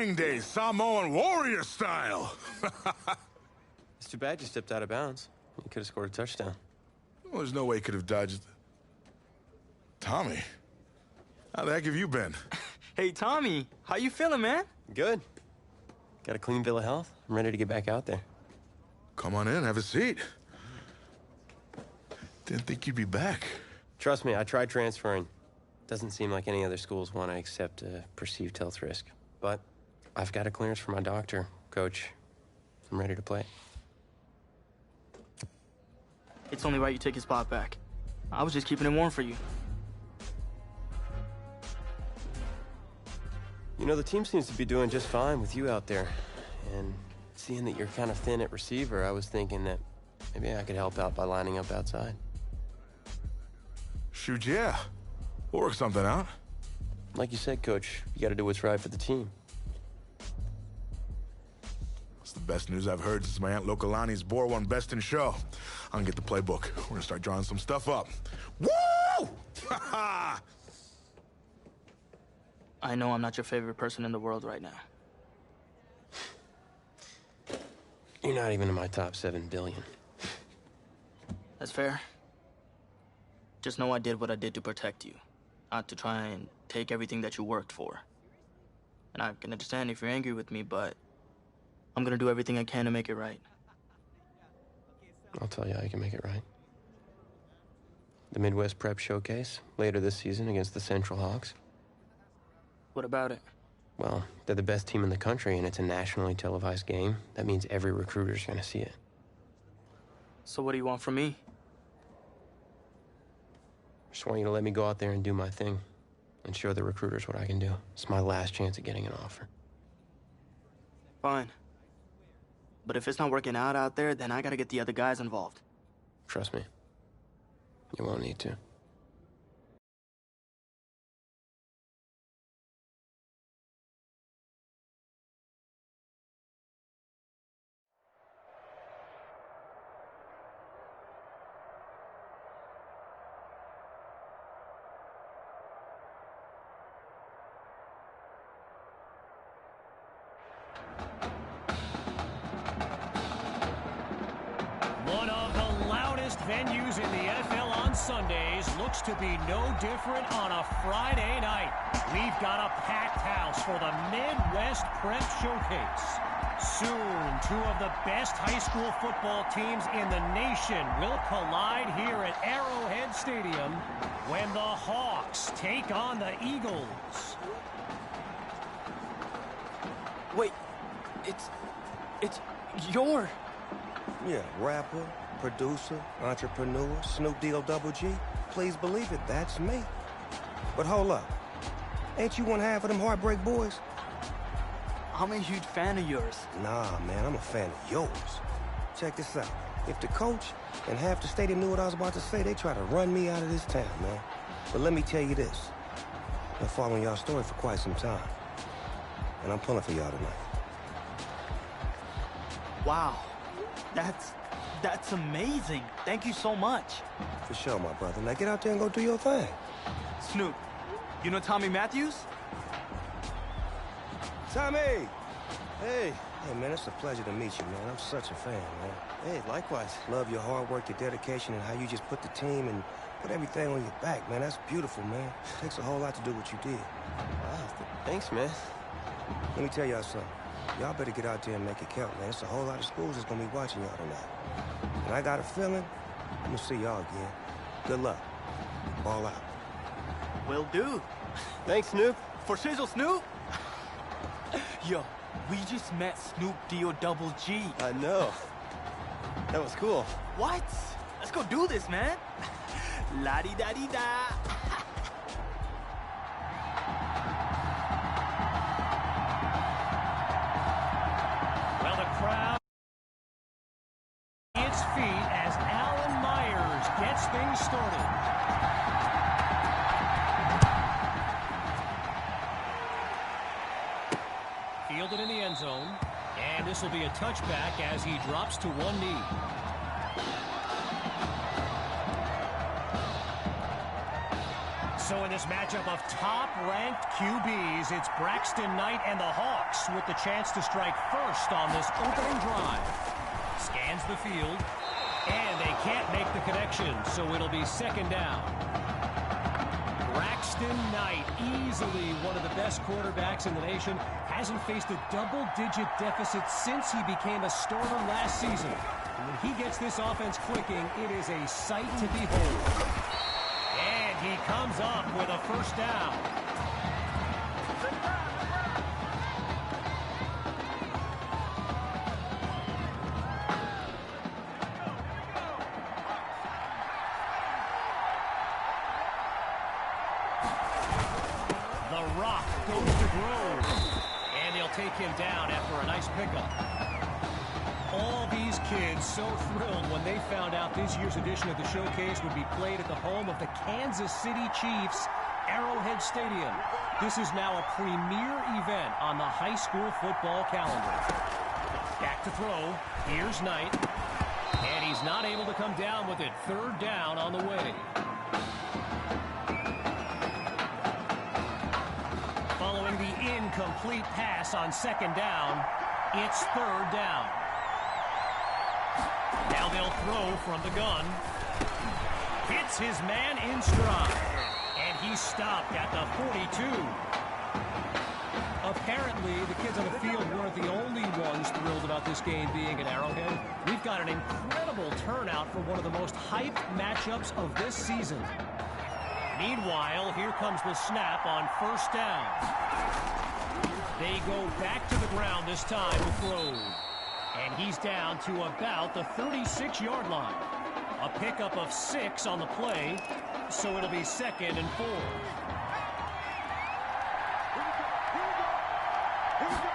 Signing day, Samoan warrior style. It's too bad you stepped out of bounds. You could have scored a touchdown. Well, there's no way he could have dodged. Tommy, how the heck have you been? Hey, Tommy, how you feeling, man? Good. Got a clean bill of health. I'm ready to get back out there. Come on in, have a seat. Didn't think you'd be back. Trust me, I tried transferring. Doesn't seem like any other schools want to accept a perceived health risk. But I've got a clearance from my doctor, Coach. I'm ready to play. It's only right you take his spot back. I was just keeping it warm for you. You know, the team seems to be doing just fine with you out there. And seeing that you're kind of thin at receiver, I was thinking that maybe I could help out by lining up outside. Shoot, yeah. We'll work something out. Like you said, Coach, you got to do what's right for the team. It's the best news I've heard since my Aunt Lokalani's Boar won Best in Show. I'm gonna get the playbook. We're gonna start drawing some stuff up. Woo! I know I'm not your favorite person in the world right now. You're not even in my top 7 billion. That's fair. Just know I did what I did to protect you, not to try and take everything that you worked for. And I can understand if you're angry with me, but I'm gonna do everything I can to make it right. I'll tell you how you can make it right. The Midwest Prep Showcase, later this season against the Central Hawks. What about it? Well, they're the best team in the country, and it's a nationally televised game. That means every recruiter's gonna see it. So what do you want from me? Just want you to let me go out there and do my thing and show the recruiters what I can do. It's my last chance at getting an offer. Fine. But if it's not working out there, then I gotta get the other guys involved. Trust me. You won't need to. One of the loudest venues in the NFL on Sundays looks to be no different on a Friday night. We've got a packed house for the Midwest Prep Showcase. Soon, 2 of the best high school football teams in the nation will collide here at Arrowhead Stadium when the Hawks take on the Eagles. Wait, it's your... Yeah, rapper, producer, entrepreneur, Snoop D-O-double-G. Please believe it, that's me. But hold up. Ain't you one half of them Heartbreak Boys? I'm a huge fan of yours. Nah, man, I'm a fan of yours. Check this out. If the coach and half the stadium knew what I was about to say, they try to run me out of this town, man. But let me tell you this. I've been following y'all's story for quite some time. And I'm pulling for y'all tonight. Wow. That's amazing. Thank you so much. For sure, my brother. Now get out there and go do your thing. Snoop, you know Tommy Matthews? Tommy! Hey, man, it's a pleasure to meet you, man. I'm such a fan, man. Hey, likewise. Love your hard work, your dedication, and how you just put the team and put everything on your back, man. That's beautiful, man. It takes a whole lot to do what you did. Wow, thanks, man. Let me tell y'all something. Y'all better get out there and make it count, man. It's a whole lot of schools that's gonna be watching y'all tonight. And I got a feeling I'm gonna see y'all again. Good luck. Ball out. Will do. Thanks, Snoop. For shizzle, Snoop. Yo, we just met Snoop D-O-double-G. I know. That was cool. What? Let's go do this, man. La-di-da-di-da. Well, the crowd its feet as Alan Myers gets things started. Fielded in the end zone, and this will be a touchback as he drops to one knee. So in this matchup of top-ranked QBs, it's Braxton Knight and the Hawks with the chance to strike first on this opening drive. Scans the field, and they can't make the connection, so it'll be second down. Braxton Knight, easily one of the best quarterbacks in the nation, hasn't faced a double-digit deficit since he became a starter last season. And when he gets this offense clicking, it is a sight to behold. And he comes up with a first down. The Rock goes to Grove. And they'll take him down after a nice pickup. All these kids so thrilled when they found out this year's edition of the showcase would be played at the home of the Kansas City Chiefs, Arrowhead Stadium. This is now a premier event on the high school football calendar. Back to throw. Here's Knight. And he's not able to come down with it. Third down on the way. Following the incomplete pass on second down, it's third down. Now they'll throw from the gun. Hits his man in stride. And he's stopped at the 42. Apparently, the kids on the field weren't the only ones thrilled about this game being at Arrowhead. We've got an incredible turnout for one of the most hyped matchups of this season. Meanwhile, here comes the snap on first down. They go back to the ground this time with Grove. And he's down to about the 36-yard line. A pickup of 6 on the play, so it'll be second and 4.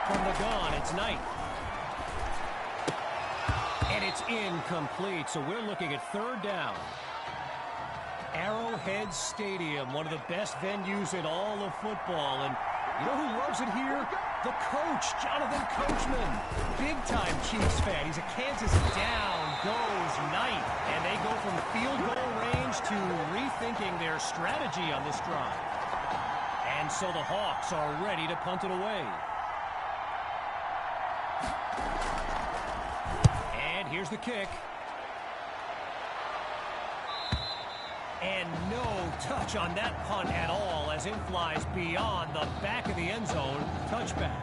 From the gun, it's Knight. And it's incomplete, so we're looking at third down. Arrowhead Stadium, one of the best venues in all of football. And you know who loves it here? The coach, Jonathan Coachman. Big-time Chiefs fan. He's a Kansas. Down goes Knight. And they go from field goal range to rethinking their strategy on this drive. And so the Hawks are ready to punt it away. And here's the kick. And no touch on that punt at all as it flies beyond the back of the end zone. Touchback.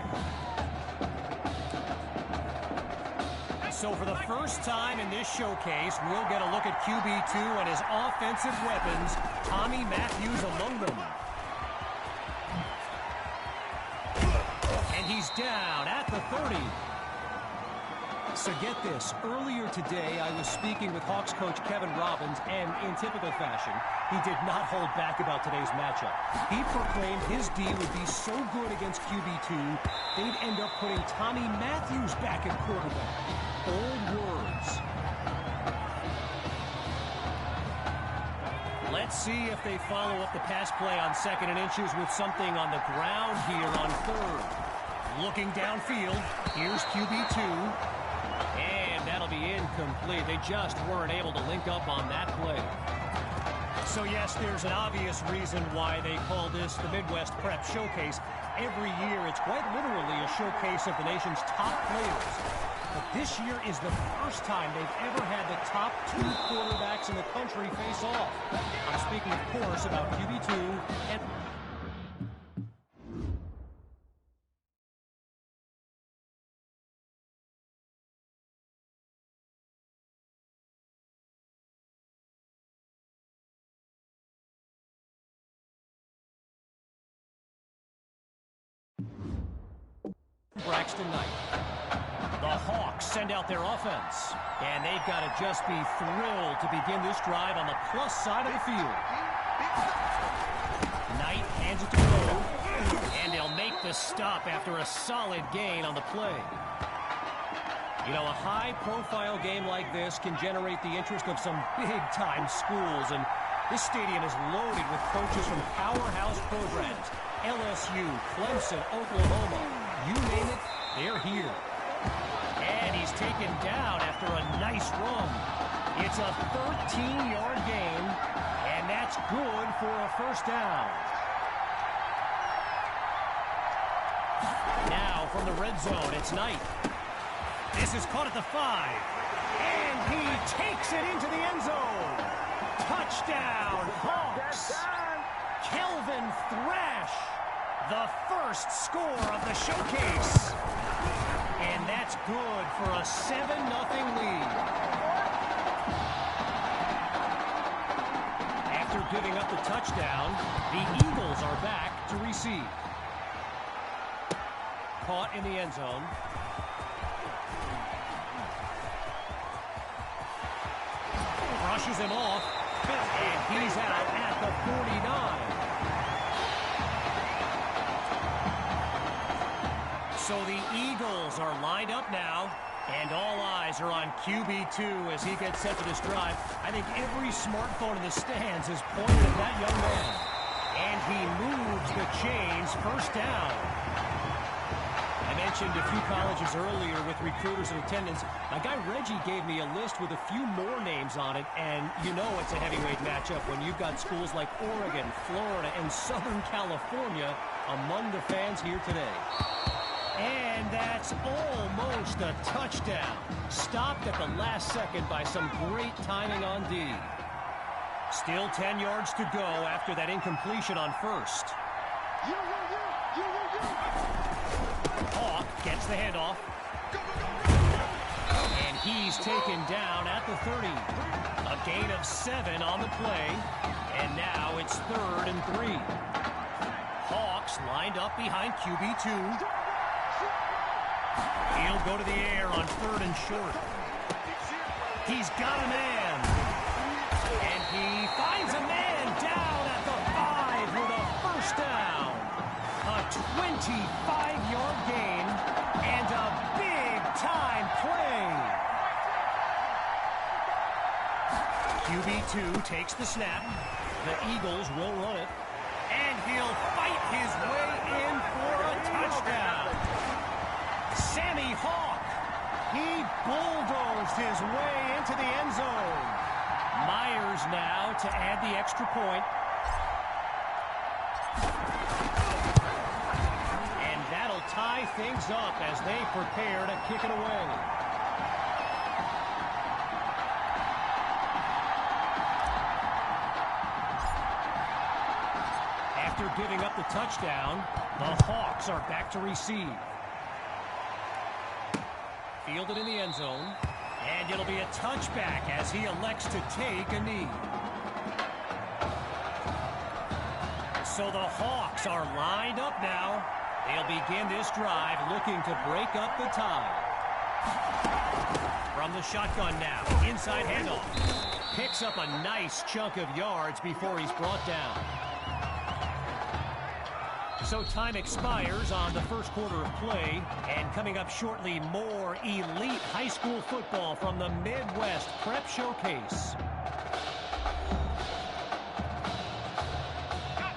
So for the first time in this showcase, we'll get a look at QB2 and his offensive weapons. Tommy Matthews among them. And he's down at the 30. So get this, earlier today I was speaking with Hawks coach Kevin Robbins, and in typical fashion, he did not hold back about today's matchup. He proclaimed his D would be so good against QB2, they'd end up putting Tommy Matthews back at quarterback. Old words. Let's see if they follow up the pass play on second and inches with something on the ground here on third. Looking downfield, here's QB2. And that'll be incomplete. They just weren't able to link up on that play. So yes, there's an obvious reason why they call this the Midwest Prep Showcase. Every year, it's quite literally a showcase of the nation's top players. But this year is the first time they've ever had the top 2 quarterbacks in the country face off. I'm speaking, of course, about QB2 and... Braxton Knight. The Hawks send out their offense, and they've got to just be thrilled to begin this drive on the plus side of the field. Knight hands it to Grove, and they'll make the stop after a solid gain on the play. You know, a high-profile game like this can generate the interest of some big-time schools, and this stadium is loaded with coaches from powerhouse programs. LSU, Clemson, Oklahoma, you name it, they're here. And he's taken down after a nice run. It's a 13-yard gain, and that's good for a first down. Now from the red zone, it's Knight. This is caught at the 5. And he takes it into the end zone. Touchdown, Hawks. Kelvin Thrash, the first score of the showcase. And that's good for a 7-0 lead. After giving up the touchdown, the Eagles are back to receive. Caught in the end zone. Brushes him off, and he's out at the 49. So the Eagles are lined up now, and all eyes are on QB2 as he gets set for this drive. I think every smartphone in the stands is pointed at that young man. And he moves the chains, first down. I mentioned a few colleges earlier with recruiters in attendance. My guy Reggie gave me a list with a few more names on it, and you know it's a heavyweight matchup when you've got schools like Oregon, Florida, and Southern California among the fans here today. And that's almost a touchdown. Stopped at the last second by some great timing on D. Still 10 yards to go after that incompletion on first. Hawk gets the handoff. And he's taken down at the 30. A gain of 7 on the play. And now it's 3rd and 3. Hawks lined up behind QB2. He'll go to the air on 3rd and short. He's got a man. And he finds a man down at the 5 with a first down. A 25-yard gain and a big-time play. QB2 takes the snap. The Eagles will run it. And he'll fight his way in for a touchdown. Sammy Hawk, he bulldozed his way into the end zone. Myers now to add the extra point. And that'll tie things up as they prepare to kick it away. After giving up the touchdown, the Hawks are back to receive. Fielded in the end zone, and it'll be a touchback as he elects to take a knee. So the Hawks are lined up now. They'll begin this drive looking to break up the tie. From the shotgun now, inside handoff. Picks up a nice chunk of yards before he's brought down. So time expires on the first quarter of play, and coming up shortly, more elite high school football from the Midwest Prep Showcase.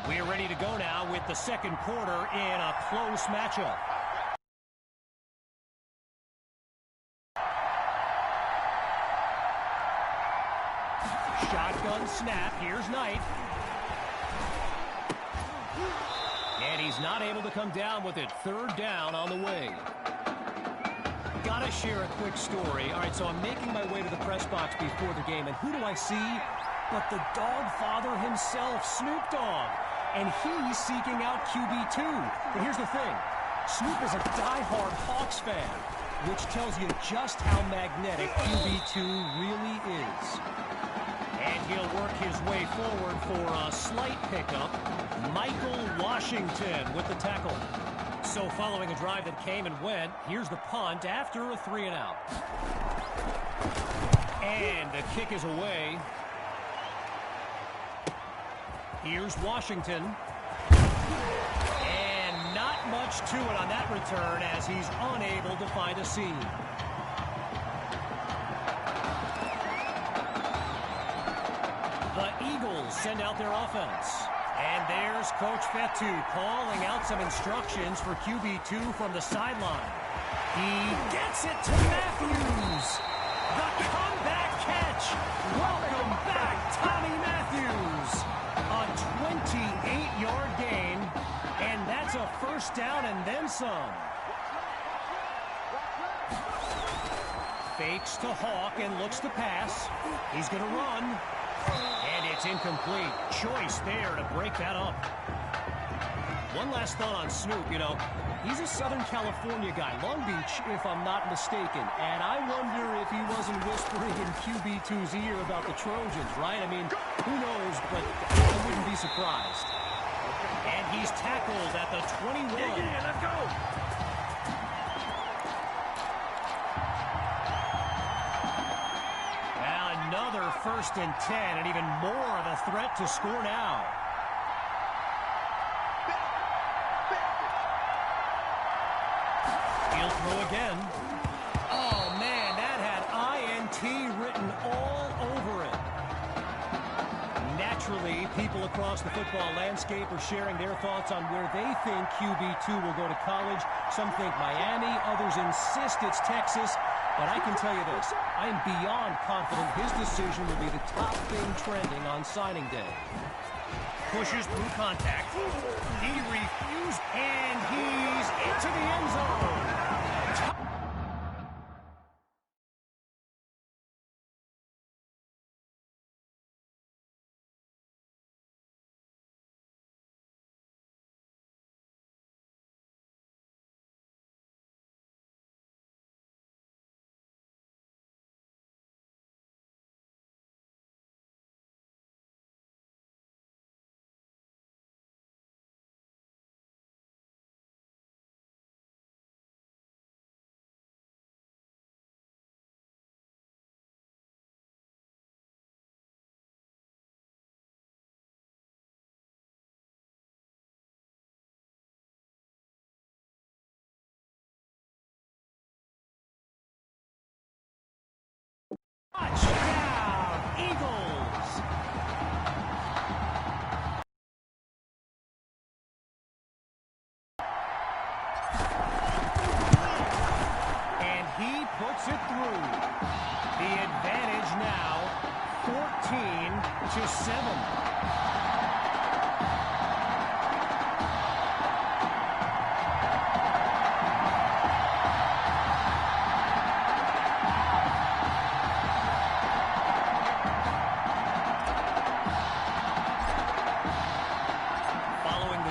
We're ready to go now with the second quarter in a close matchup. Shotgun snap, here's Knight. And he's not able to come down with it. 3rd down on the way. Gotta share a quick story. All right, so I'm making my way to the press box before the game, and who do I see but the dog father himself, Snoop Dogg. And he's seeking out QB2. But here's the thing. Snoop is a diehard Hawks fan, which tells you just how magnetic QB2 really is. And he'll work his way forward for a slight pickup. Michael Washington with the tackle. So following a drive that came and went, here's the punt after a 3-and-out. And the kick is away. Here's Washington. And not much to it on that return as he's unable to find a seam. The Eagles send out their offense. And there's Coach Fetu calling out some instructions for QB2 from the sideline. He gets it to Matthews. The comeback catch. Welcome back, Tommy Matthews. A 28-yard gain, and that's a first down and then some. Fakes to Hawk and looks to pass. He's going to run. And it's incomplete. Choice there to break that up. One last thought on Snoop. You know, he's a Southern California guy. Long Beach, if I'm not mistaken. And I wonder if he wasn't whispering in QB2's ear about the Trojans, right? I mean, who knows, but I wouldn't be surprised. And he's tackled at the 21. Yeah, let's go. Another 1st and 10, and even more of a threat to score now. He'll throw again. Oh, man, that had INT written all over it. Naturally, people across the football landscape are sharing their thoughts on where they think QB2 will go to college. Some think Miami, others insist it's Texas. But I can tell you this, I am beyond confident his decision will be the top thing trending on signing day. Pushes through contact. He refused, and he's into the end zone. Touchdown, Eagles! And he puts it through. The advantage now, 14-7.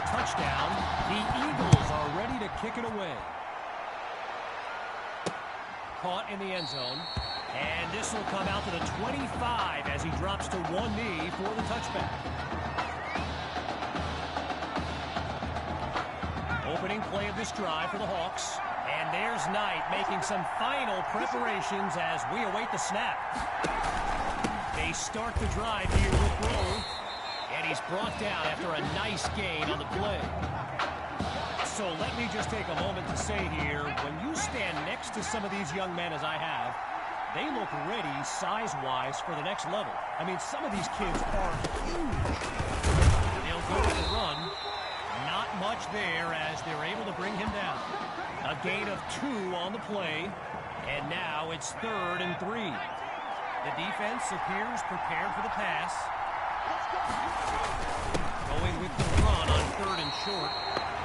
Touchdown. The Eagles are ready to kick it away. Caught in the end zone. And this will come out to the 25 as he drops to one knee for the touchback. Opening play of this drive for the Hawks. And there's Knight making some final preparations as we await the snap. They start the drive here with Grove. And he's brought down after a nice gain on the play. So let me just take a moment to say here, when you stand next to some of these young men as I have, they look ready size-wise for the next level. I mean, some of these kids are huge. They'll go to the run. Not much there as they're able to bring him down. A gain of 2 on the play. And now it's 3rd and 3. The defense appears prepared for the pass. Going with the run on 3rd and short.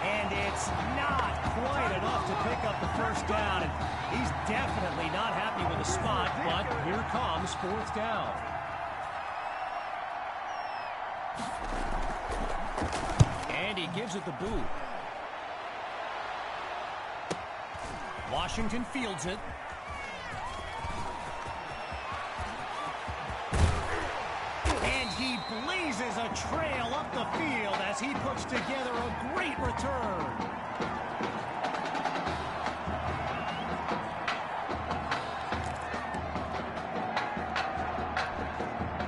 And it's not quite enough to pick up the first down. And he's definitely not happy with the spot, but here comes 4th down. And he gives it the boot. Washington fields it. He blazes a trail up the field as he puts together a great return.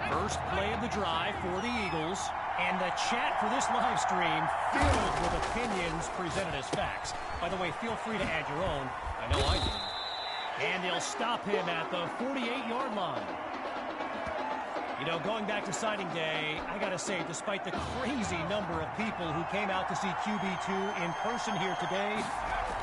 First play of the drive for the Eagles. And the chat for this live stream filled with opinions presented as facts. By the way, feel free to add your own. I know I do. And they'll stop him at the 48-yard line. You know, going back to signing day, I got to say, despite the crazy number of people who came out to see QB2 in person here today,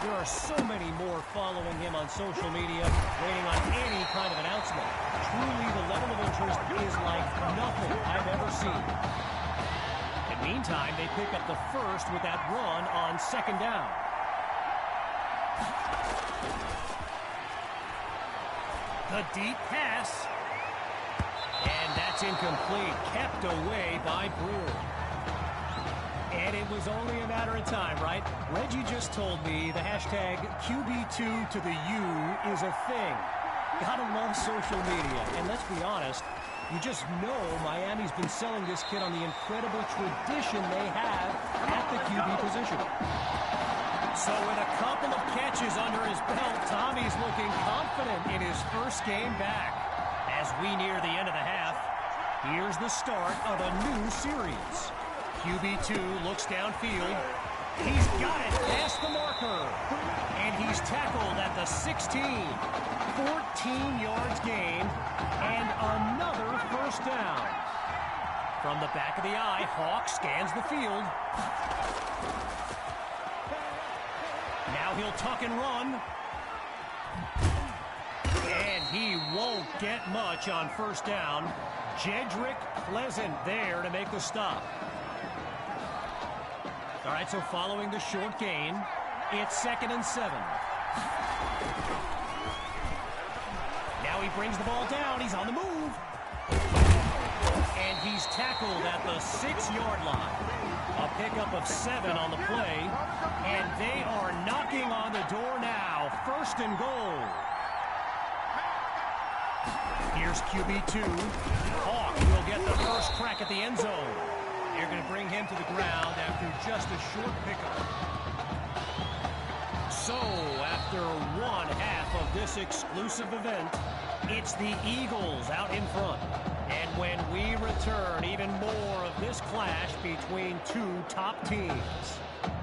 there are so many more following him on social media, waiting on any kind of announcement. Truly, the level of interest is like nothing I've ever seen. And meantime, they pick up the first with that run on second down. The deep pass. And that's incomplete. Kept away by Brewer. And it was only a matter of time, right? Reggie just told me the hashtag QB2 to the U is a thing. Gotta love social media. And let's be honest, you just know Miami's been selling this kid on the incredible tradition they have at the QB position. So with a couple of catches under his belt, Tommy's looking confident in his first game back. As we near the end of the half, here's the start of a new series. QB2 looks downfield. He's got it past the marker. And he's tackled at the 16. 14 yards gained. And another first down. From the back of the eye, Hawk scans the field. Now he'll tuck and run. And he won't get much on first down. Jedrick Pleasant there to make the stop. All right, so following the short gain, it's 2nd and 7. Now he brings the ball down. He's on the move. And he's tackled at the 6-yard line. A pickup of 7 on the play. And they are knocking on the door now. 1st and goal. Here's QB2. Hawk will get the first crack at the end zone. They're going to bring him to the ground after just a short pickup. So, after one half of this exclusive event, it's the Eagles out in front. And when we return, even more of this clash between two top teams.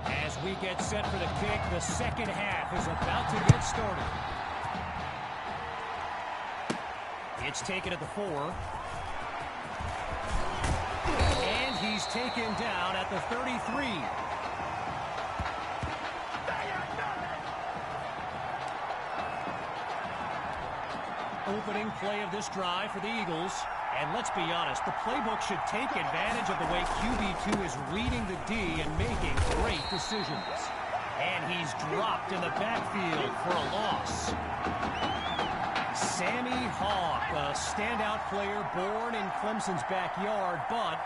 As we get set for the kick, the second half is about to get started. It's taken at the 4. And he's taken down at the 33. Opening play of this drive for the Eagles. And let's be honest, the playbook should take advantage of the way QB2 is reading the D and making great decisions. And he's dropped in the backfield for a loss. Sammy Hawk, a standout player born in Clemson's backyard, but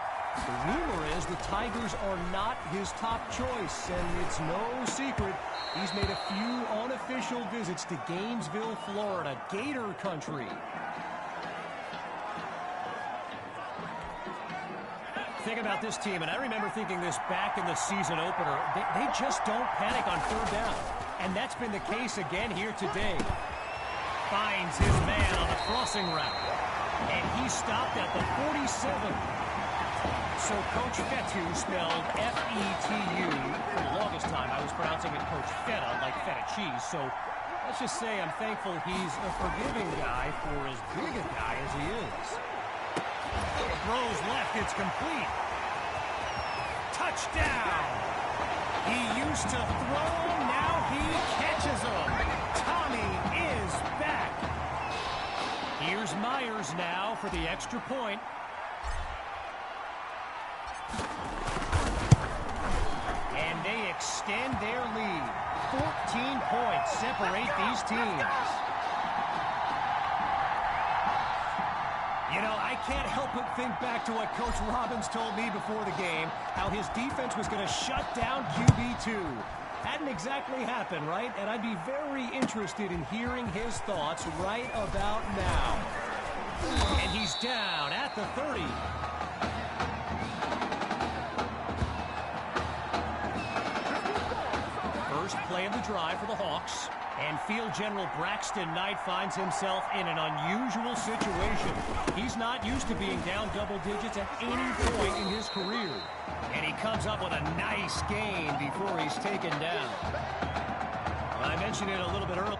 the rumor is the Tigers are not his top choice, and it's no secret he's made a few unofficial visits to Gainesville, Florida, Gator country. Think about this team, and I remember thinking this back in the season opener, they just don't panic on 3rd down, and that's been the case again here today. Finds his man on the crossing route. And he stopped at the 47. So Coach Fetu, spelled F-E-T-U. For the longest time, I was pronouncing it Coach Feta, like feta cheese. So let's just say I'm thankful he's a forgiving guy for as big a guy as he is. Throws left, it's complete. Touchdown! He used to throw him, now he catches him. Tommy is back. Here's Myers now for the extra point. And they extend their lead. 14 points separate these teams. You know, I can't help but think back to what Coach Robbins told me before the game, how his defense was going to shut down QB2. Hadn't exactly happened, right? And I'd be very interested in hearing his thoughts right about now. And he's down at the 30. First play of the drive for the Hawks. And field general Braxton Knight finds himself in an unusual situation. He's not used to being down double digits at any point in his career. And he comes up with a nice gain before he's taken down. I mentioned it a little bit earlier.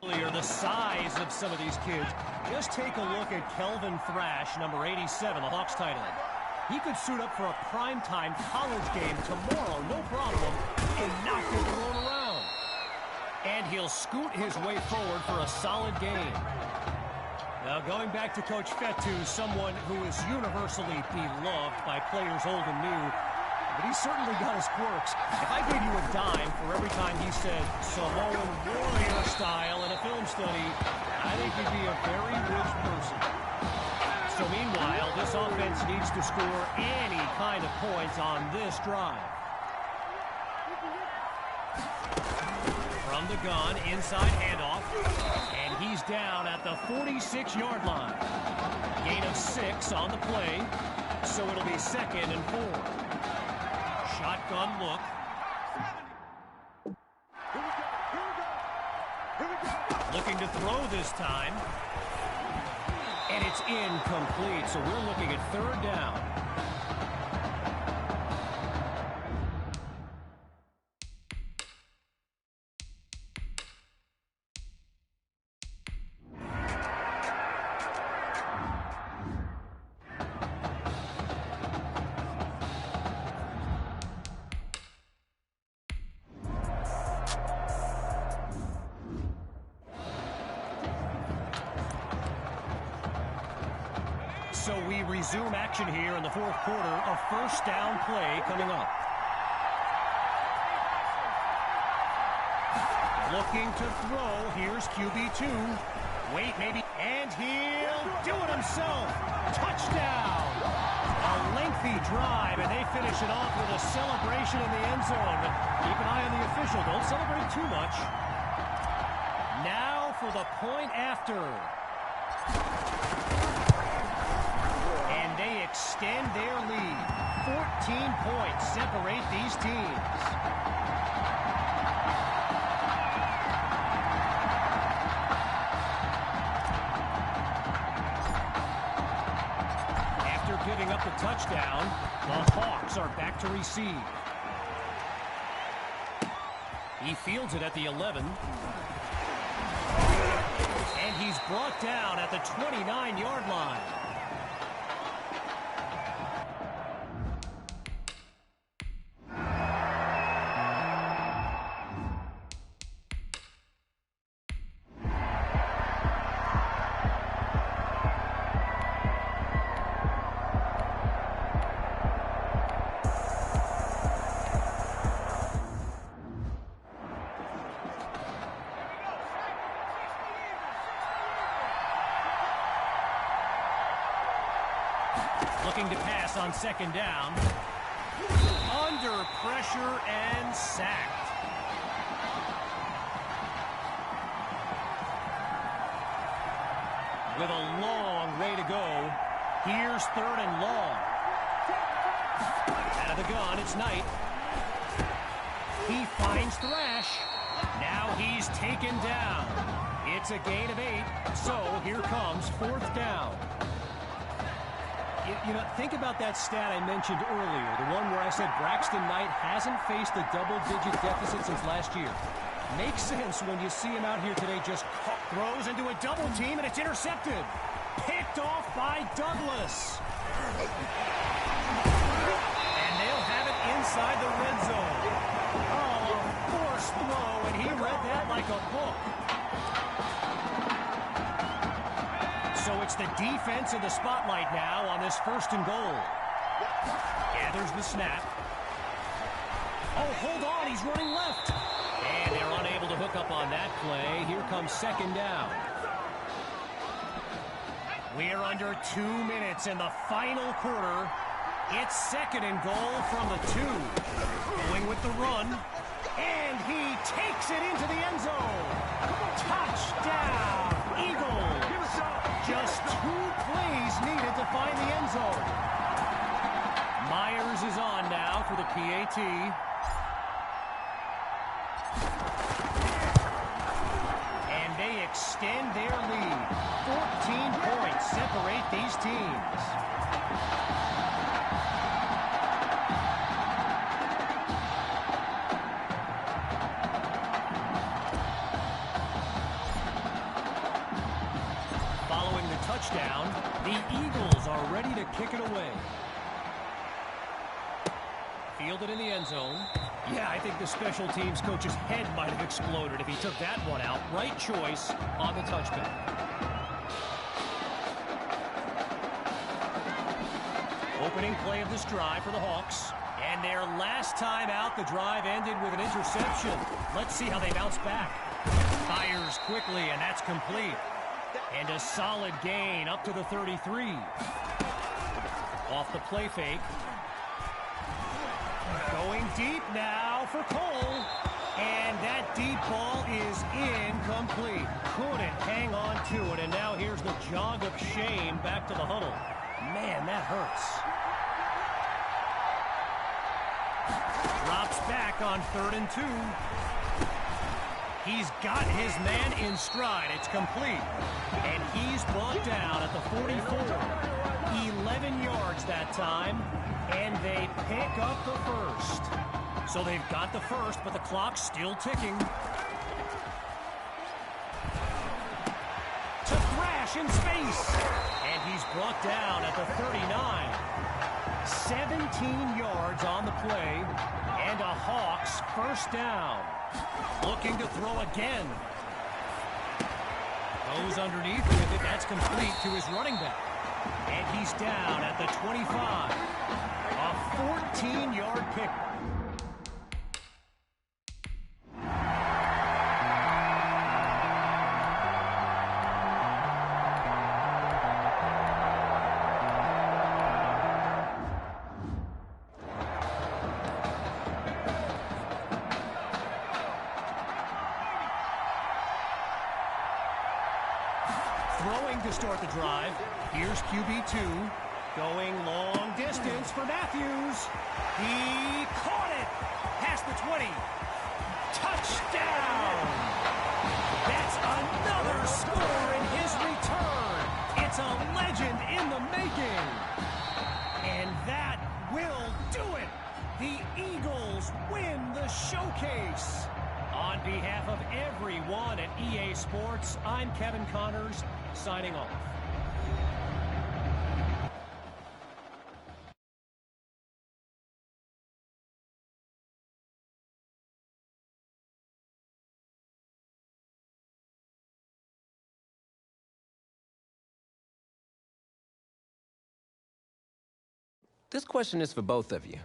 The size of some of these kids. Just take a look at Kelvin Thrash, number 87, the Hawks tight end. He could suit up for a primetime college game tomorrow, no problem, and not get thrown around. And he'll scoot his way forward for a solid gain. Now going back to Coach Fetu, someone who is universally beloved by players old and new, but he's certainly got his quirks. If I gave you a dime for every time he said Samoan warrior style in a film study, I think you'd be a very rich person. So meanwhile, this offense needs to score any kind of points on this drive. From the gun, inside handoff, and he's down at the 46-yard line. Gain of 6 on the play, so it'll be 2nd and 4. Shotgun look. Looking to throw this time. And it's incomplete, so we're looking at 3rd down. So we resume action here in the 4th quarter. A 1st down play coming up. Looking to throw. Here's QB2. Wait, maybe. And he'll do it himself. Touchdown. A lengthy drive, and they finish it off with a celebration in the end zone. But keep an eye on the official. Don't celebrate too much. Now for the point after. They extend their lead. 14 points separate these teams. After giving up the touchdown, the Hawks are back to receive. He fields it at the 11. And he's brought down at the 29-yard line. Looking to pass on 2nd down. Under pressure and sacked. With a long way to go. Here's 3rd and long. Out of the gun, it's Knight. He finds Thrash. Now he's taken down. It's a gain of 8. So here comes 4th down. You know, think about that stat I mentioned earlier, the one where I said Braxton Knight hasn't faced a double-digit deficit since last year. Makes sense when you see him out here today. Just throws into a double team, and it's intercepted. Picked off by Douglas. And they'll have it inside the red zone. Oh, a forced throw, and he read that like a book. So it's the defense in the spotlight now on this 1st and goal. Gathers the snap. Oh, hold on, he's running left. And they're unable to hook up on that play. Here comes 2nd down. We're under 2 minutes in the final quarter. It's 2nd and goal from the 2. Going with the run. And he takes it into the end zone. Touchdown, Eagles. Just 2 plays needed to find the end zone. Myers is on now for the PAT. And they extend their lead. 14 points separate these teams. kick it away. Fielded in the end zone. Yeah, I think the special teams coach's head might have exploded if he took that one out. Right choice on the touchback. Opening play of this drive for the Hawks. And their last time out, the drive ended with an interception. Let's see how they bounce back. Fires quickly, and that's complete. And a solid gain up to the 33. Off the play fake. Going deep now for Cole. And that deep ball is incomplete. Couldn't hang on to it. And now here's the jog of shame back to the huddle. Man, that hurts. Drops back on 3rd and 2. He's got his man in stride. It's complete. And he's brought down at the 44. 11 yards that time. And they pick up the first. So they've got the first, but the clock's still ticking. To thrash in space. And he's brought down at the 39. 17 yards on the play. And a Hawks first down. Looking to throw again. Goes underneath with it. That's complete to his running back. And he's down at the 25. A 14-yard pick. Throwing to start the drive. Here's QB2. Going long distance for Matthews. He caught it. Past the 20. Touchdown. That's another score in his return. It's a legend in the making. And that will do it. The Eagles win the showcase. On behalf of everyone at EA Sports, I'm Kevin Connors, signing off. This question is for both of you.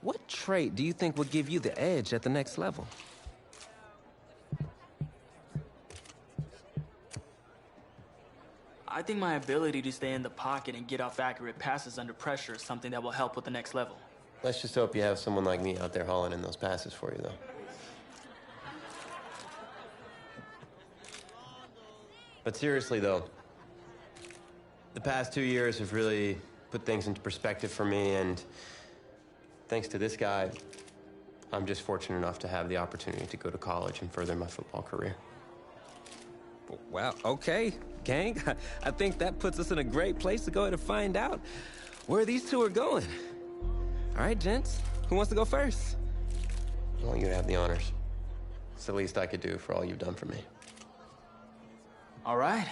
What trait do you think will give you the edge at the next level? I think my ability to stay in the pocket and get off accurate passes under pressure is something that will help with the next level. Let's just hope you have someone like me out there hauling in those passes for you, though. But seriously, though, the past 2 years have really put things into perspective for me, and thanks to this guy, I'm just fortunate enough to have the opportunity to go to college and further my football career. Well, okay, gang. I think that puts us in a great place to go ahead and find out where these two are going. All right, gents, who wants to go first? I want you to have the honors. It's the least I could do for all you've done for me. All right.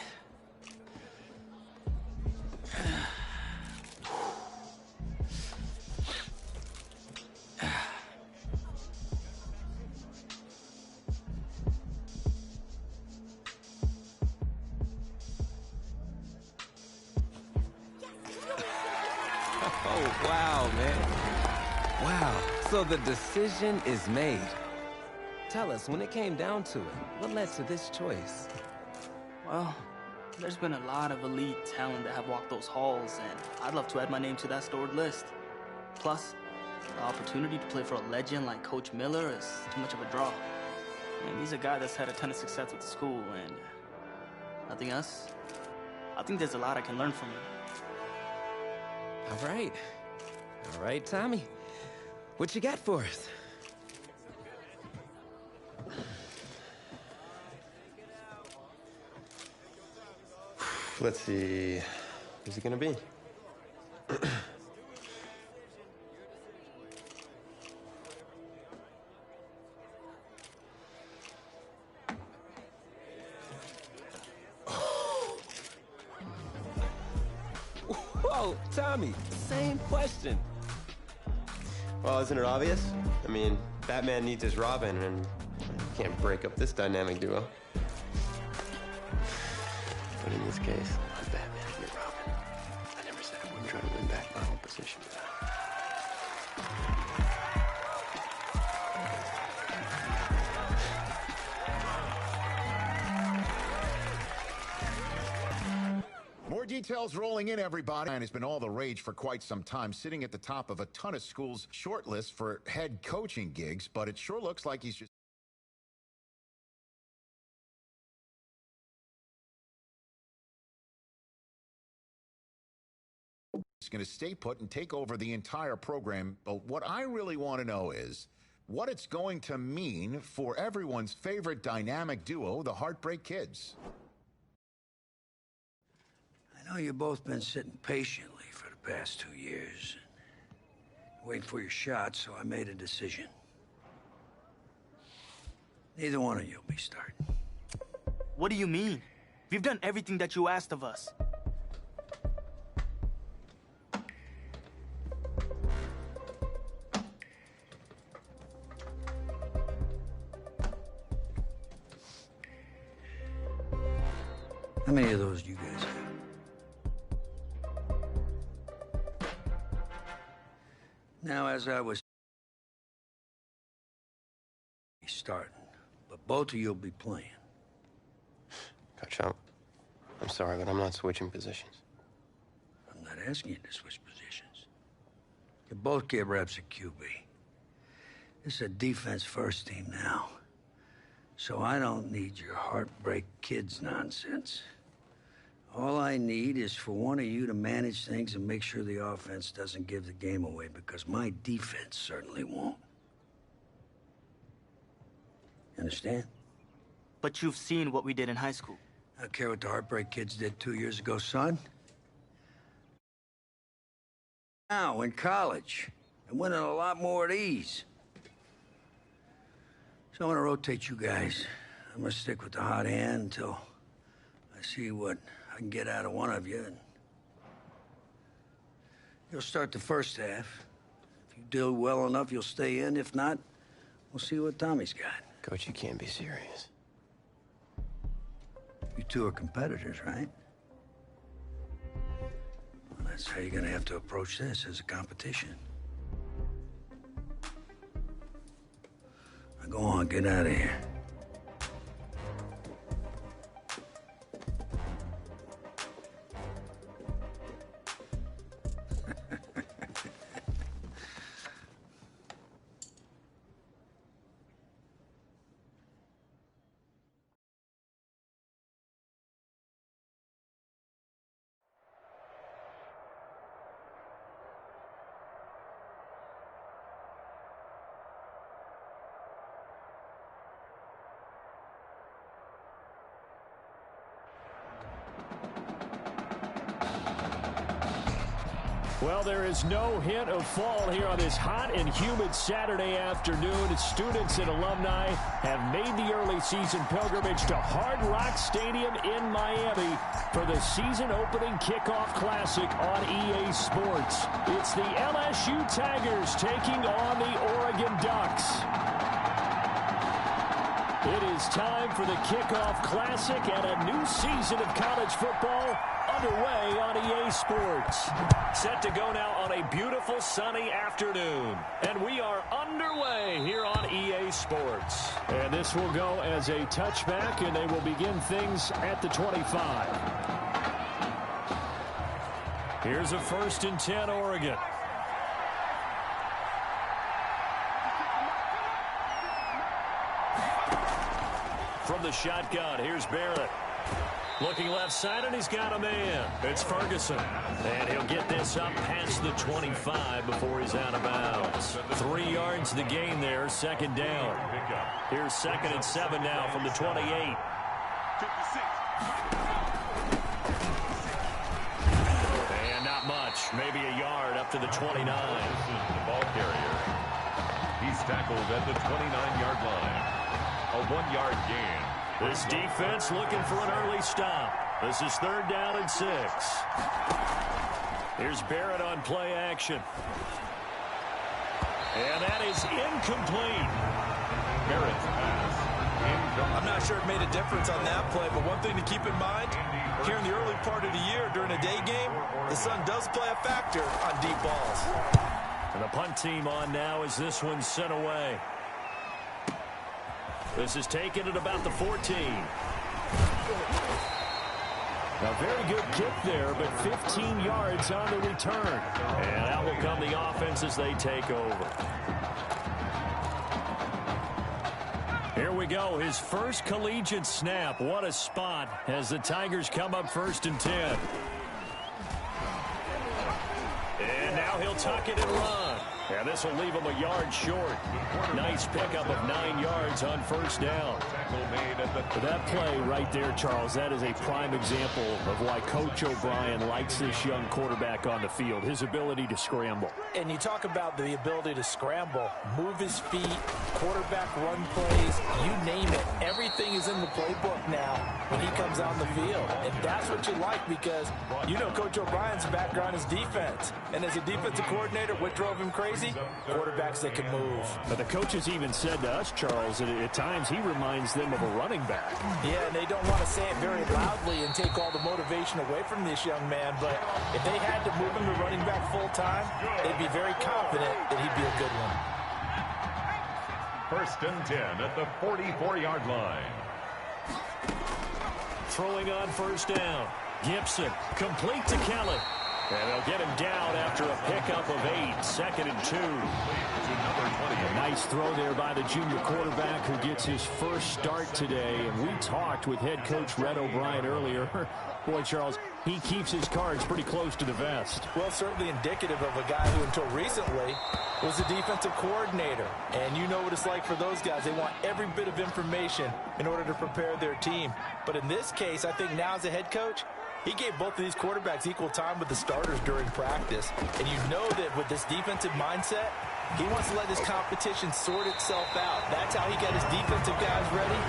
Oh, wow, man. Wow. So the decision is made. Tell us, when it came down to it, what led to this choice? Well, there's been a lot of elite talent that have walked those halls, and I'd love to add my name to that storied list. Plus, the opportunity to play for a legend like Coach Miller is too much of a draw. And he's a guy that's had a ton of success with the school, and nothing else. I think there's a lot I can learn from him. All right. All right, Tommy. What you got for us? Let's see. Who's it gonna be? Yo, Tommy, same question. Well, isn't it obvious? I mean, Batman needs his Robin, and you can't break up this dynamic duo. But in this case, I'm Batman and you're Robin. I never said I wouldn't try to win back my own position. More details rolling in, everybody. And it's been all the rage for quite some time, sitting at the top of a ton of schools' shortlists for head coaching gigs, but it sure looks like he's just going to stay put and take over the entire program. But what I really want to know is what it's going to mean for everyone's favorite dynamic duo, the Heartbreak Kids. I know you've both been sitting patiently for the past 2 years, waiting for your shot, so I made a decision. Neither one of you will be starting. What do you mean? We've done everything that you asked of us. How many of those do you guys have? Now, as I was starting, but both of you will be playing. Coach, I'm sorry, but I'm not switching positions. I'm not asking you to switch positions. You both get reps at QB. This is a defense-first team now, so I don't need your Heartbreak Kids nonsense. All I need is for one of you to manage things and make sure the offense doesn't give the game away, because my defense certainly won't. Understand? But you've seen what we did in high school. I don't care what the Heartbreak Kids did 2 years ago, son. Now, in college, and winning a lot more of these. So I'm gonna rotate you guys. I'm gonna stick with the hot hand until I see what I can get out of one of you. And you'll start the first half. If you do well enough, you'll stay in. If not, we'll see what Tommy's got. Coach, you can't be serious. You two are competitors, right? Well, that's how you're gonna have to approach this, as a competition. Now go on, get out of here. Well, there is no hint of fall here on this hot and humid Saturday afternoon. Students and alumni have made the early season pilgrimage to Hard Rock Stadium in Miami for the season-opening kickoff classic on EA Sports. It's the LSU Tigers taking on the Oregon Ducks. It is time for the kickoff classic and a new season of college football underway on EA Sports. Set to go now on a beautiful sunny afternoon. And we are underway here on EA Sports. And this will go as a touchback, and they will begin things at the 25. Here's a 1st and 10, Oregon. From the shotgun, here's Barrett. Looking left side, and he's got a man. It's Ferguson. And he'll get this up past the 25 before he's out of bounds. 3 yards the gain there, 2nd down. Here's 2nd and 7 now from the 28. And not much. Maybe a yard up to the 29. The ball carrier. He's tackled at the 29-yard line. A 1-yard gain. This defense looking for an early stop. This is 3rd down and 6. Here's Barrett on play action. And that is incomplete. Barrett's pass. Incomplete. I'm not sure it made a difference on that play, but one thing to keep in mind, here in the early part of the year during a day game, the sun does play a factor on deep balls. And the punt team on now as this one's sent away. This is taken at about the 14. A very good kick there, but 15 yards on the return. And out will come the offense as they take over. Here we go, his first collegiate snap. What a spot as the Tigers come up 1st and 10. And now he'll tuck it and run. And this will leave him a yard short. Nice pickup of 9 yards on 1st down. That play right there, Charles, that is a prime example of why Coach O'Brien likes this young quarterback on the field, his ability to scramble. And you talk about the ability to scramble, move his feet, quarterback run plays, you name it. Everything is in the playbook now when he comes on the field. And that's what you like because you know Coach O'Brien's background is defense. And as a defensive coordinator, what drove him crazy? Quarterbacks that can move. But the coaches even said to us, Charles, that at times he reminds them of a running back. Yeah, and they don't want to say it very loudly and take all the motivation away from this young man, but if they had to move him to running back full time, they'd be very confident that he'd be a good one. 1st and 10 at the 44-yard line. Throwing on 1st down. Gibson, complete to Kelly. And they'll get him down after a pickup of 8, 2nd and 2. A nice throw there by the junior quarterback who gets his first start today. And we talked with head coach Red O'Brien earlier. Boy, Charles, he keeps his cards pretty close to the vest. Well, certainly indicative of a guy who until recently was a defensive coordinator. And you know what it's like for those guys. They want every bit of information in order to prepare their team. But in this case, I think now as a head coach, he gave both of these quarterbacks equal time with the starters during practice. And you know that with this defensive mindset, he wants to let his competition sort itself out. That's how he got his defensive guys ready.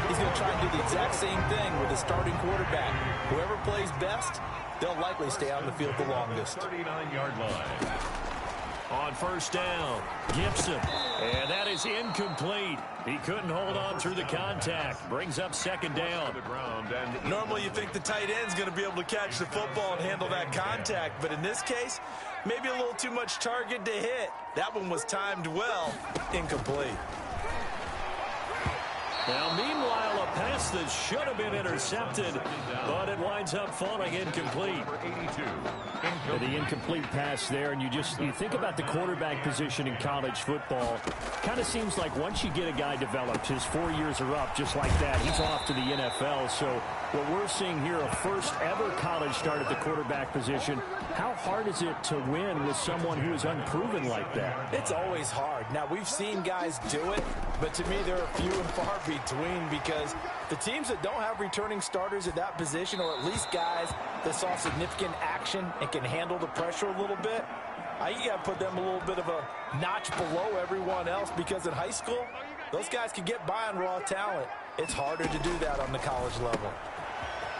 He's going to try and do the exact same thing with his starting quarterback. Whoever plays best, they'll likely stay on the field the longest. 39-yard line. On 1st down, Gibson. And that is incomplete. He couldn't hold on through the contact. Brings up 2nd down. Normally you think the tight end's going to be able to catch the football and handle that contact. But in this case, maybe a little too much target to hit. That one was timed well. Incomplete. Now, meanwhile, a pass that should have been intercepted, but it winds up falling incomplete. The incomplete pass there, and you think about the quarterback position in college football. Kind of seems like once you get a guy developed, his 4 years are up just like that. He's off to the NFL. So what we're seeing here, a first ever college start at the quarterback position. How hard is it to win with someone who is unproven like that? It's always hard. Now, we've seen guys do it, but to me, there are few and far between because the teams that don't have returning starters at that position, or at least guys that saw significant action and can handle the pressure a little bit, you got to put them a little bit of a notch below everyone else because in high school, those guys can get by on raw talent. It's harder to do that on the college level.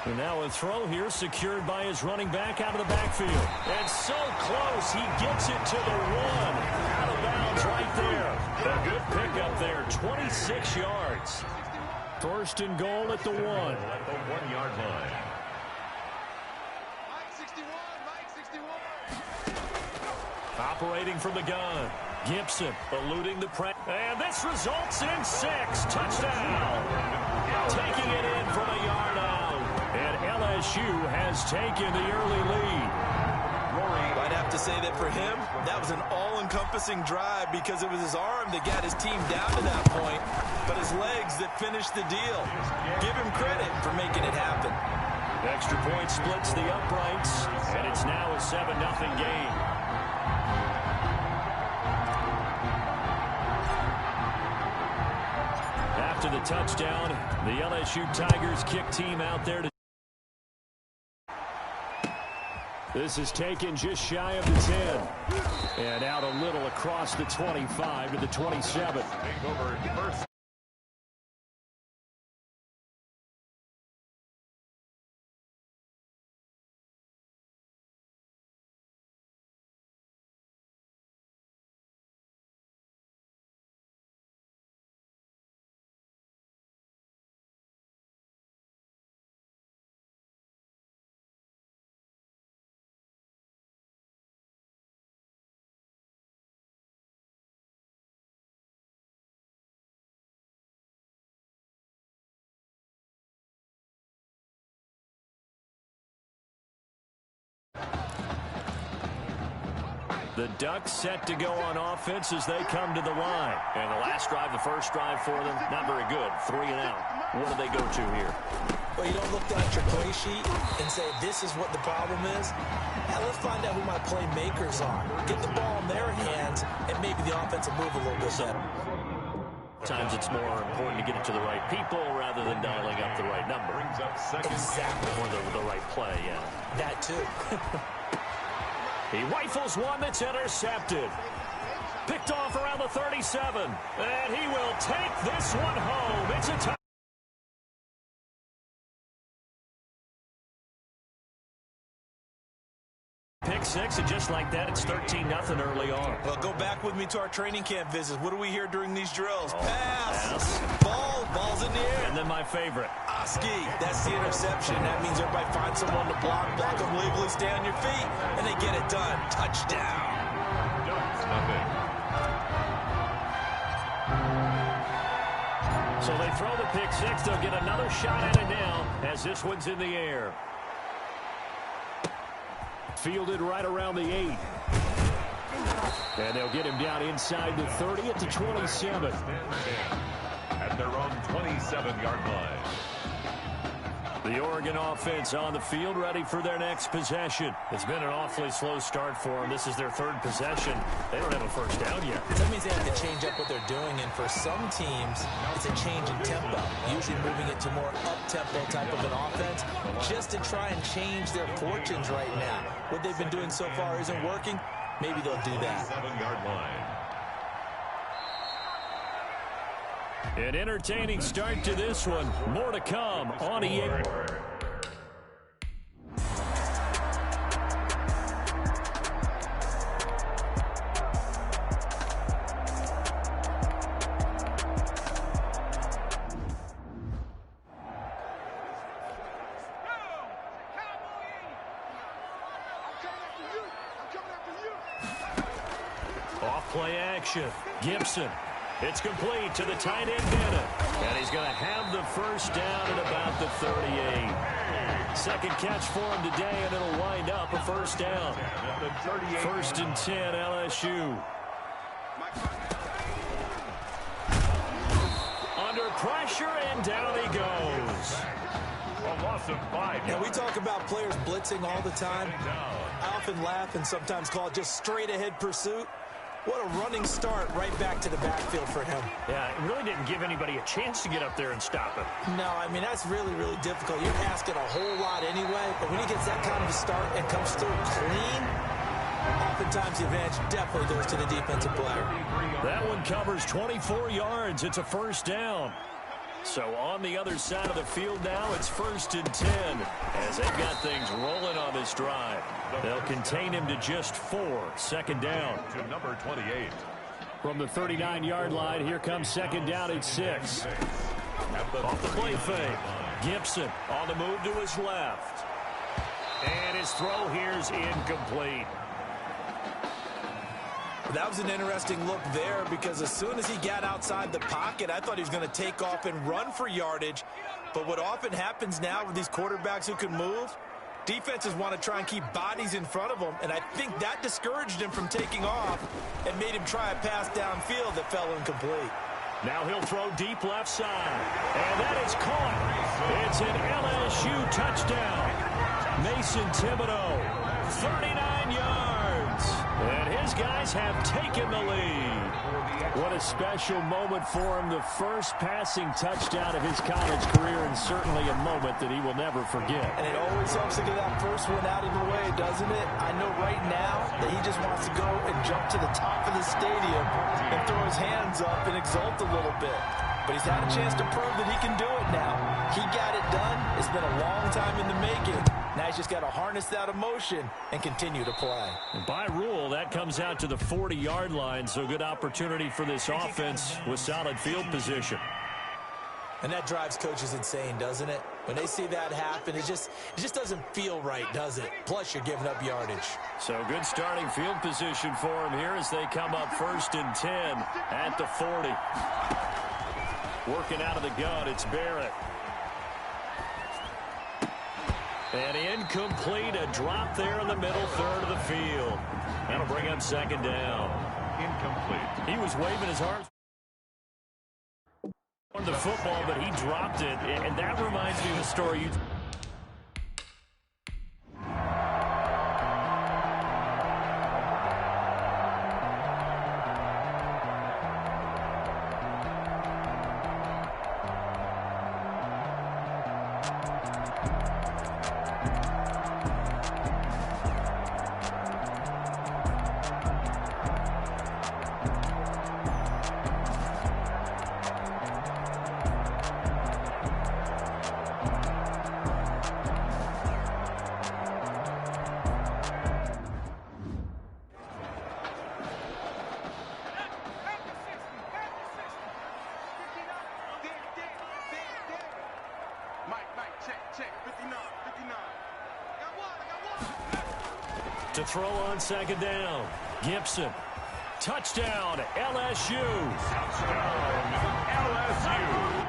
And now a throw here secured by his running back out of the backfield. And so close, he gets it to the 1. Out of bounds right there. A good pickup there, 26 yards. 1st and goal at the 1. At the 1-yard line. Operating from the gun. Gibson eluding the press. And this results in 6. Touchdown. Taking it in from a yard out. And LSU has taken the early lead. I'd have to say that for him, that was an all-encompassing drive because it was his arm that got his team down to that point, but his legs that finished the deal. Give him credit for making it happen. Extra point splits the uprights, and it's now a 7-0 game. After the touchdown, the LSU Tigers kick team out there to this is taken just shy of the 10. And out a little across the 25 to the 27. The Ducks set to go on offense as they come to the line. And the last drive, the first drive for them, not very good. 3 and out. What do they go to here? Well, you don't look down at your play sheet and say, this is what the problem is. Now, let's find out who my playmakers are. Get the ball in their hands, and maybe the offense will move a little bit better. Sometimes it's more important to get it to the right people rather than dialing up the right number. Exactly. Or the right play, yeah. That, too. He rifles one that's intercepted. Picked off around the 37. And he will take this one home. It's a touchdown. Pick six, and just like that, it's 13-0 early on. Well, go back with me to our training camp visits. What do we hear during these drills? Oh, pass. Ball's in the air. And then my favorite. Oski, that's the interception. That means everybody finds someone to block them legally, stay on your feet, and they get it done. Touchdown. So they throw the pick six. They'll get another shot at it now as this one's in the air. Fielded right around the 8. And they'll get him down inside the 30 at the 27. At their own 27-yard line. The Oregon offense on the field, ready for their next possession. It's been an awfully slow start for them. This is their third possession. They don't have a first down yet. That means they have to change up what they're doing, and for some teams, it's a change in tempo, usually moving it to more up-tempo type of an offense, just to try and change their fortunes right now. What they've been doing so far isn't working. Maybe they'll do that. 7-yard line. An entertaining start to this one. More to come on EA. Off play action. Gibson. It's complete to the tight end, Bennett. And he's going to have the first down at about the 38. Second catch for him today, and it'll wind up a first down. First and 10, LSU. Under pressure, and down he goes. A loss of 5. Now, we talk about players blitzing all the time. I often laugh and sometimes call it just straight-ahead pursuit. What a running start right back to the backfield for him. Yeah, it really didn't give anybody a chance to get up there and stop him. No, I mean, that's really, really difficult. You're asking a whole lot anyway, but when he gets that kind of a start and comes through clean, oftentimes the advantage definitely goes to the defensive player. That one covers 24 yards. It's a first down. So on the other side of the field now, it's first and 10 as they've got things rolling on this drive. They'll contain him to just 4. Second down. To number 28. From the 39-yard line, here comes second down at 6. Off the play fake. Gibson on the move to his left. And his throw here's incomplete. That was an interesting look there because as soon as he got outside the pocket, I thought he was going to take off and run for yardage. But what often happens now with these quarterbacks who can move, defenses want to try and keep bodies in front of them, and I think that discouraged him from taking off and made him try a pass downfield that fell incomplete. Now he'll throw deep left side, and that is caught. It's an LSU touchdown. Mason Thibodeau, 39 yards. And his guys have taken the lead. What a special moment for him. The first passing touchdown of his college career, and certainly a moment that he will never forget. And it always helps to get that first one out of the way, doesn't it? I know right now that he just wants to go and jump to the top of the stadium and throw his hands up and exult a little bit. But he's had a chance to prove that he can do it now. He got it done. It's been a long time in the making. Now he's just got to harness that emotion and continue to play. And by rule, that comes out to the 40-yard line, so good opportunity for this offense with solid field position. And that drives coaches insane, doesn't it? When they see that happen, it just doesn't feel right, does it? Plus, you're giving up yardage. So good starting field position for him here as they come up first and 10 at the 40. Working out of the gun, it's Barrett. And incomplete, a drop there in the middle third of the field. That'll bring up second down. Incomplete. He was waving his arms on the football, but he dropped it. And that reminds me of a story you... To throw on second down, Gibson. Touchdown, LSU. Touchdown, LSU.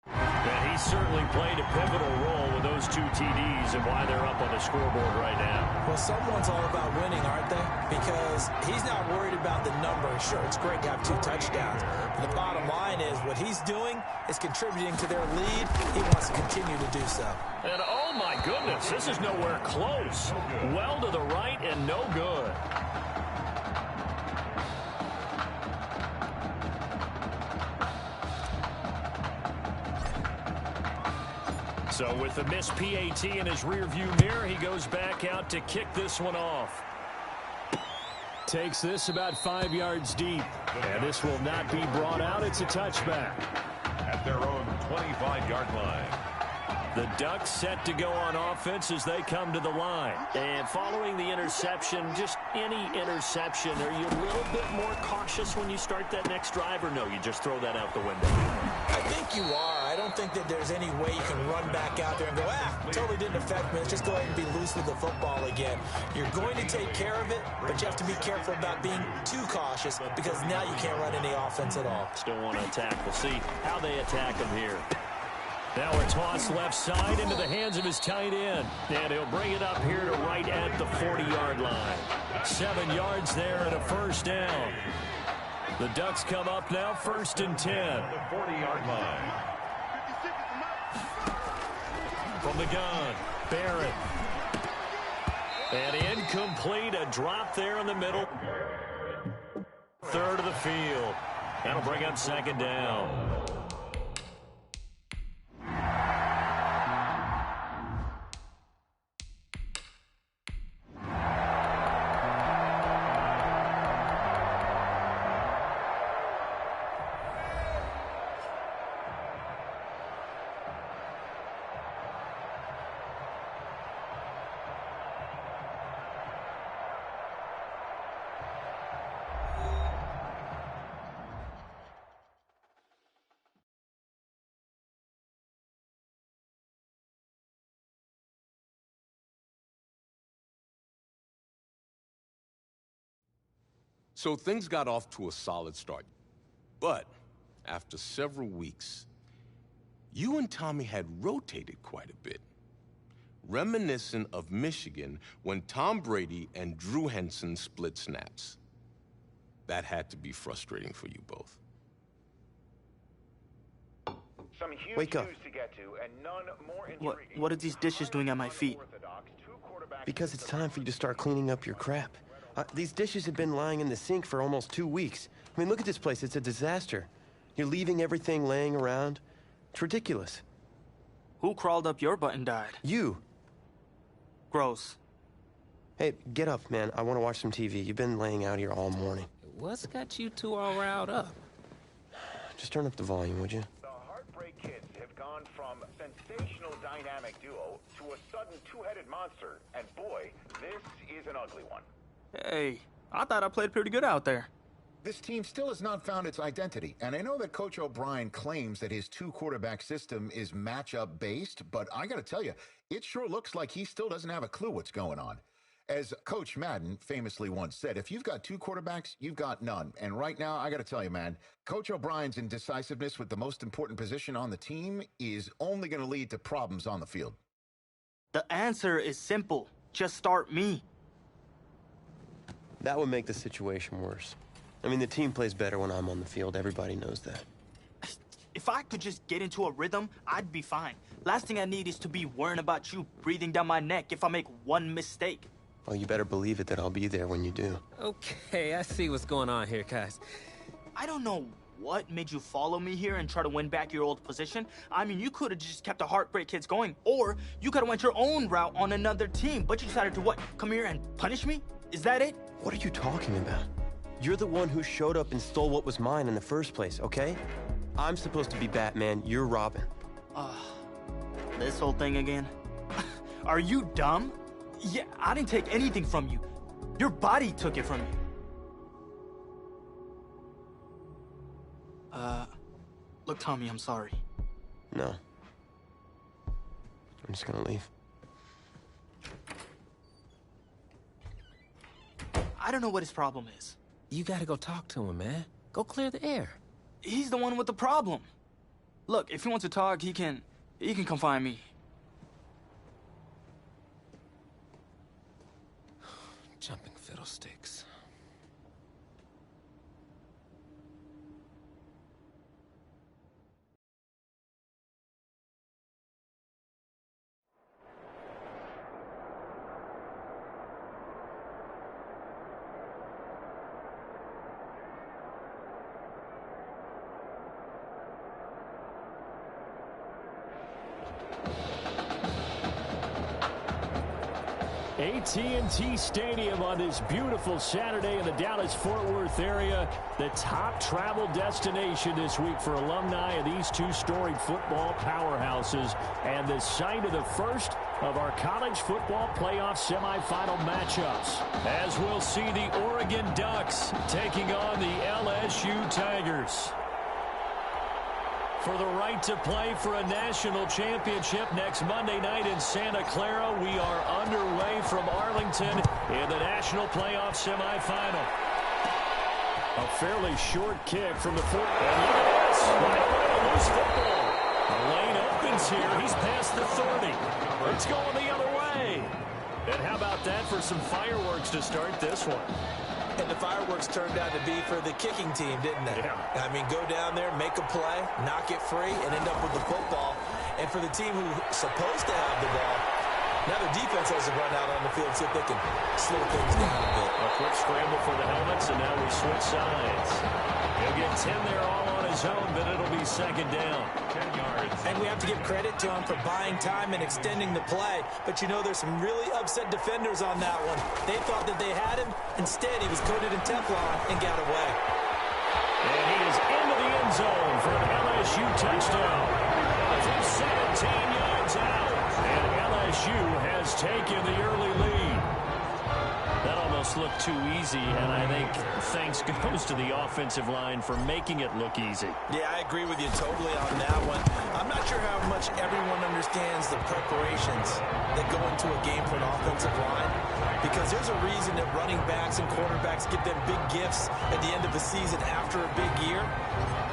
And he certainly played a pivotal role with those 2 TDs and why they're up on the scoreboard right now. Well, someone's all about winning, aren't they? Because he's not worried about the number. Sure, it's great to have 2 touchdowns. But the bottom line is what he's doing is contributing to their lead. He wants to continue to do so. And oh my goodness, this is nowhere close. Well to the right and no good. So with the missed PAT in his rearview mirror, he goes back out to kick this one off. Takes this about 5 yards deep. And this will not be brought out. It's a touchback. At their own 25-yard line. The Ducks set to go on offense as they come to the line. And following the interception, just any interception, are you a little bit more cautious when you start that next drive, or no, you just throw that out the window? I think you are. I don't think that there's any way you can run back out there and go, totally didn't affect me. Let's just go ahead and be loose with the football again. You're going to take care of it, but you have to be careful about being too cautious because now you can't run any offense at all. Still want to attack. We'll see how they attack him here. Now a toss left side into the hands of his tight end. And he'll bring it up here to right at the 40-yard line. 7 yards there and a first down. The Ducks come up now, 1st and 10. The 40-yard line. From the gun, Barrett. And incomplete, a drop there in the middle. Third of the field. That'll bring up second down. So things got off to a solid start. But after several weeks, you and Tommy had rotated quite a bit. Reminiscent of Michigan when Tom Brady and Drew Henson split snaps. That had to be frustrating for you both. Some huge Wake up. news to get to, and none more intriguing. What are these dishes doing at my feet? Because it's time for you to start cleaning up your crap. These dishes have been lying in the sink for almost 2 weeks. I mean, look at this place. It's a disaster. You're leaving everything laying around. It's ridiculous. Who crawled up your butt and died? You. Gross. Hey, get up, man. I want to watch some TV. You've been laying out here all morning. What's got you two all riled up? Just turn up the volume, would you? The Heartbreak Kids have gone gone from sensational dynamic duo to a sudden two-headed monster. And boy, this is an ugly one. Hey, I thought I played pretty good out there. This team still has not found its identity, and I know that Coach O'Brien claims that his two-quarterback system is matchup-based, but I got to tell you, it sure looks like he still doesn't have a clue what's going on. As Coach Madden famously once said, if you've got two quarterbacks, you've got none. And right now, I got to tell you, man, Coach O'Brien's indecisiveness with the most important position on the team is only going to lead to problems on the field. The answer is simple. Just start me. That would make the situation worse. I mean, the team plays better when I'm on the field. Everybody knows that. If I could just get into a rhythm, I'd be fine. Last thing I need is to be worrying about you breathing down my neck if I make one mistake. Well, you better believe it that I'll be there when you do. Okay, I see what's going on here, guys. I don't know what made you follow me here and try to win back your old position. I mean, you could have just kept the Heartbreak Kids going, or you could have went your own route on another team, but you decided to what? Come here and punish me? Is that it? What are you talking about? You're the one who showed up and stole what was mine in the first place, okay? I'm supposed to be Batman, you're Robin. This whole thing again? Are you dumb? Yeah, I didn't take anything from you. Your body took it from you. Look, Tommy, I'm sorry. No. I'm just gonna leave. I don't know what his problem is. You gotta go talk to him, man. Go clear the air. He's the one with the problem. Look, if he wants to talk, he can come find me. Jumping fiddlesticks. AT&T Stadium on this beautiful Saturday in the Dallas-Fort Worth area, the top travel destination this week for alumni of these two storied football powerhouses, and the site of the first of our college football playoff semifinal matchups, as we'll see the Oregon Ducks taking on the LSU Tigers. For the right to play for a national championship next Monday night in Santa Clara, we are underway from Arlington in the national playoff semifinal. A fairly short kick from the 40. And look at this. Right away, a loose football. The lane opens here. He's past the 30. It's going the other way. And how about that for some fireworks to start this one? And the fireworks turned out to be for the kicking team, didn't they? Yeah. I mean, go down there, make a play, knock it free, and end up with the football. And for the team who's supposed to have the ball, now the defense has to run out on the field and see if they can slow things down a bit. A quick scramble for the helmets, and now we switch sides. He'll get 10 there all on his own, but it'll be second down. 10 yards. And we have to give credit to him for buying time and extending the play. But you know, there's some really upset defenders on that one. They thought that they had him. Instead, he was coated in Teflon and got away. And he is into the end zone for an LSU touchdown. From 17 yards out. And LSU has taken the early lead. That almost looked too easy, and I think thanks goes to the offensive line for making it look easy. Yeah, I agree with you totally on that one. I'm not sure how much everyone understands the preparations that go into a game for an offensive line, because there's a reason that running backs and quarterbacks get them big gifts at the end of the season after a big year.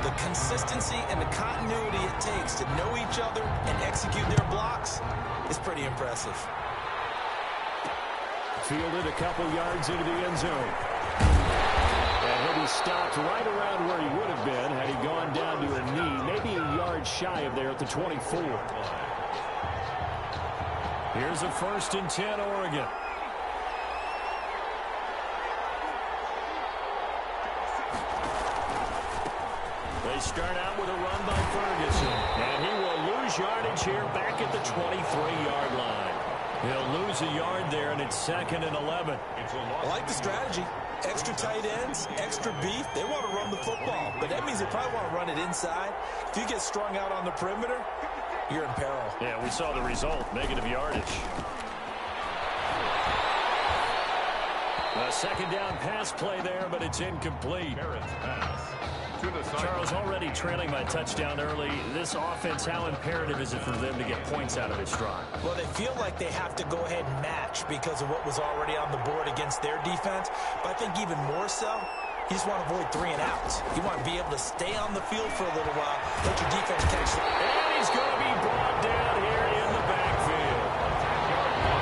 The consistency and the continuity it takes to know each other and execute their blocks is pretty impressive. Fielded a couple yards into the end zone. And he'll be stopped right around where he would have been had he gone down to a knee, maybe a yard shy of there at the 24. Here's a 1st and 10, Oregon. They start out with a run by Ferguson, and he will lose yardage here back at the 23-yard line. He'll lose a yard there, and it's 2nd and 11. I like the strategy. Extra tight ends, extra beef. They want to run the football, but that means they probably want to run it inside. If you get strung out on the perimeter, you're in peril. Yeah, we saw the result, negative yardage. A second down pass play there, but it's incomplete. Charles, already trailing by touchdown early. This offense, how imperative is it for them to get points out of this drive? Well, they feel like they have to go ahead and match because of what was already on the board against their defense. But I think even more so, you just want to avoid 3 and outs. You want to be able to stay on the field for a little while, let your defense catch it. And he's going to be brought down here in the backfield.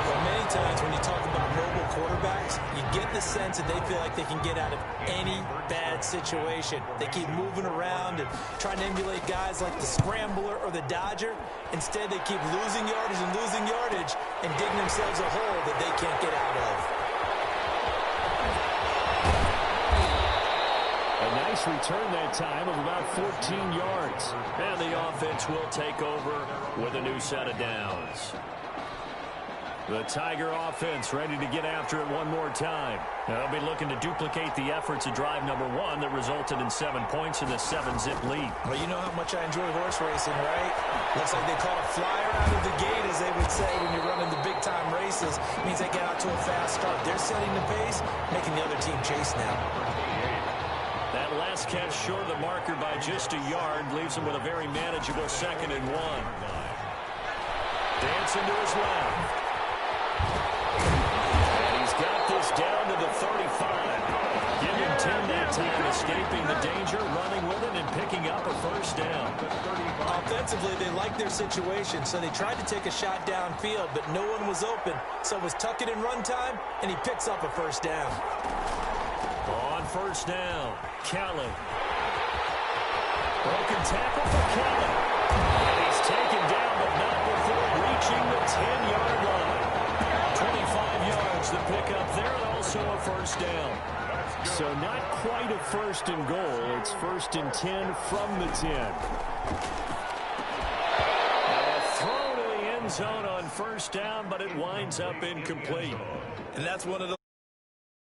Well, many times when you talk about mobile quarterbacks, you get the sense that they feel like they can get out of any bad situation. They keep moving around and trying to emulate guys like the scrambler or the dodger. Instead, they keep losing yardage and digging themselves a hole that they can't get out of. A nice return that time of about 14 yards. And the offense will take over with a new set of downs. The Tiger offense ready to get after it one more time. They'll be looking to duplicate the efforts of drive number 1 that resulted in 7 points in the 7-zip lead. Well, you know how much I enjoy horse racing, right? Looks like they caught a flyer out of the gate, as they would say when you're running the big-time races. It means they get out to a fast start. They're setting the pace, making the other team chase now. That last catch short of the marker by just a yard leaves him with a very manageable 2nd and 1. Dancing to his left. And he's got this down to the 35. Give him 10 that time, escaping the danger, running with it, and picking up a first down. Offensively, they liked their situation, so they tried to take a shot downfield, but no one was open. So it was tuck it in run time, and he picks up a first down. On first down, Kelly. Broken tackle for Kelly. And he's taken down, but not before reaching the 10-yard line. 25 yards to pick up there, and also a first down. So not quite a first and goal. It's 1st and 10 from the 10. A throw to the end zone on first down, but it winds up incomplete. And that's one of those